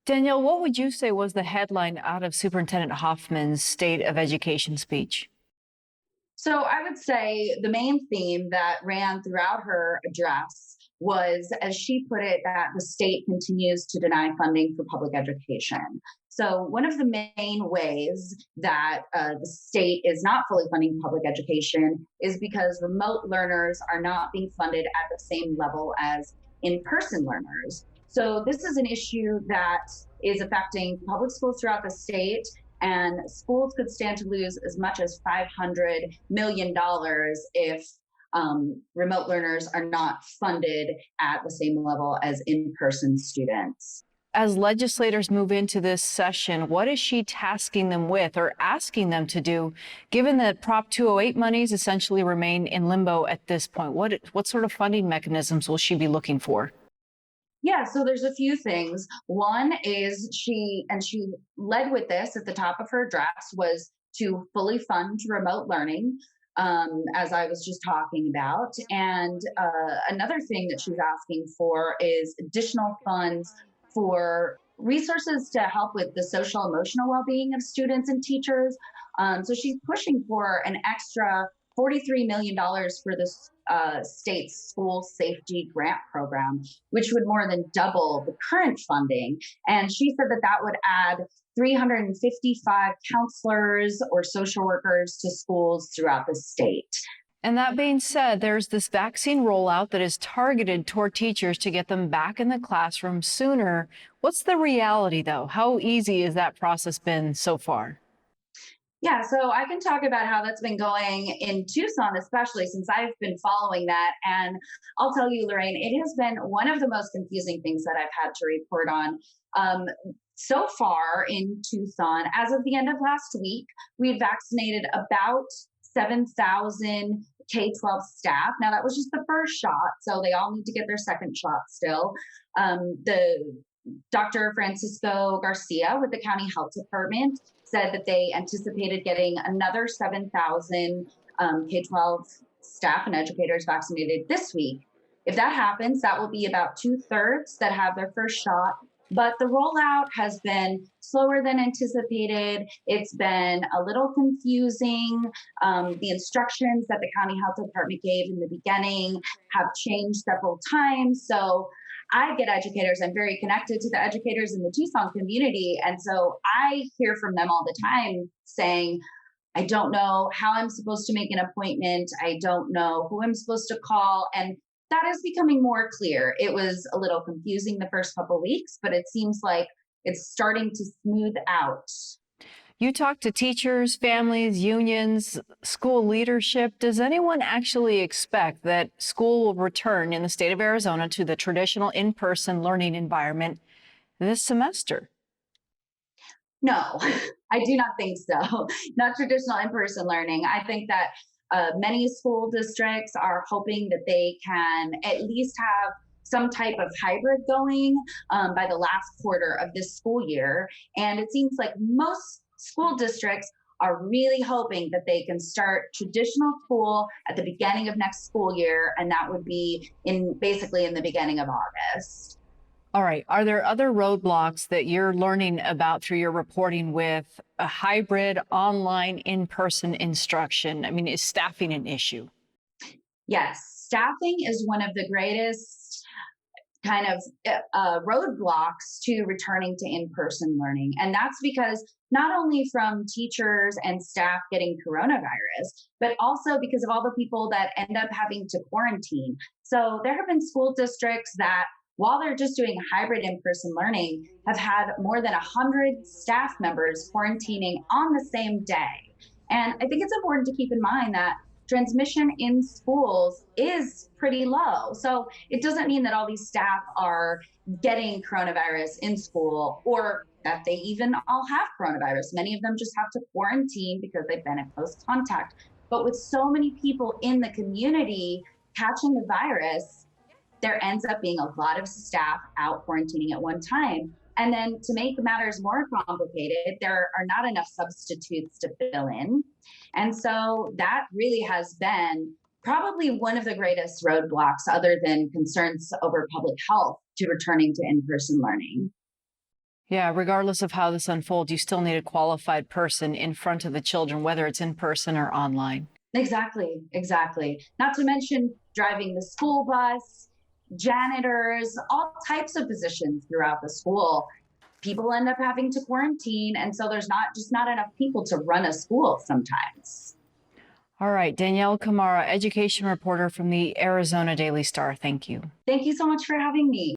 Danielle, what would you say was the headline out of Superintendent Hoffman's State of Education speech? So I would say the main theme that ran throughout her address was, as she put it, that the state continues to deny funding for public education. So, one of the main ways that the state is not fully funding public education is because remote learners are not being funded at the same level as in person learners. So, this is an issue that is affecting public schools throughout the state, and schools could stand to lose as much as $500 million if remote learners are not funded at the same level as in person students. As legislators move into this session, what is she tasking them with or asking them to do, given that Prop 208 monies essentially remain in limbo at this point? What sort of funding mechanisms will she be looking for? Yeah, so there's a few things. One is she led with this at the top of her address, was to fully fund remote learning, as I was just talking about. And another thing that she's asking for is additional funds for resources to help with the social emotional well-being of students and teachers. So she's pushing for an extra $43 million for this state's school safety grant program, which would more than double the current funding. And she said that that would add 355 counselors or social workers to schools throughout the state. And that being said, there's this vaccine rollout that is targeted toward teachers to get them back in the classroom sooner. What's the reality, though? How easy has that process been so far? Yeah, so I can talk about how that's been going in Tucson, especially since I've been following that. And I'll tell you, Lorraine, it has been one of the most confusing things that I've had to report on. Um, so far in Tucson, as of the end of last week, we had vaccinated about 7,000 K 12 staff. Now, that was just the first shot, so they all need to get their second shot still. The Dr. Francisco Garcia with the county health department said that they anticipated getting another 7,000 K 12 staff and educators vaccinated this week. If that happens, that will be about two-thirds that have their first shot. But the rollout has been slower than anticipated. It's been a little confusing. The instructions that the county health department gave in the beginning have changed several times. So I get educators. I'm very connected to the educators in the Tucson community. And so I hear from them all the time saying, I don't know how I'm supposed to make an appointment. I don't know who I'm supposed to call. And that is becoming more clear. It was a little confusing the first couple of weeks, but it seems like it's starting to smooth out. You talk to teachers, families, unions, school leadership. Does anyone actually expect that school will return in the state of Arizona to the traditional in-person learning environment this semester? No, I do not think so. Not traditional in person learning. I think that many school districts are hoping that they can at least have some type of hybrid going by the last quarter of this school year. And it seems like most school districts are really hoping that they can start traditional school at the beginning of next school year, and that would be in basically in the beginning of August. All right. Are there other roadblocks that you're learning about through your reporting with a hybrid online in-person instruction? I mean, is staffing an issue? Yes, staffing is one of the greatest kind of roadblocks to returning to in-person learning. And that's because not only from teachers and staff getting coronavirus, but also because of all the people that end up having to quarantine. So there have been school districts that, while they're just doing hybrid in-person learning, have had more than 100 staff members quarantining on the same day. And I think it's important to keep in mind that transmission in schools is pretty low. So it doesn't mean that all these staff are getting coronavirus in school or that they even all have coronavirus. Many of them just have to quarantine because they've been in close contact. But with so many people in the community catching the virus, there ends up being a lot of staff out quarantining at one time. And then to make matters more complicated, there are not enough substitutes to fill in. And so that really has been probably one of the greatest roadblocks, other than concerns over public health, to returning to in person learning. Yeah, regardless of how this unfolds, you still need a qualified person in front of the children, whether it's in person or online. Exactly, exactly. Not to mention driving the school bus, janitors, all types of positions throughout the school. People end up having to quarantine, and so there's not enough people to run a school sometimes. All right, Danyelle Khmara, education reporter from the Arizona Daily Star. Thank you. Thank you so much for having me.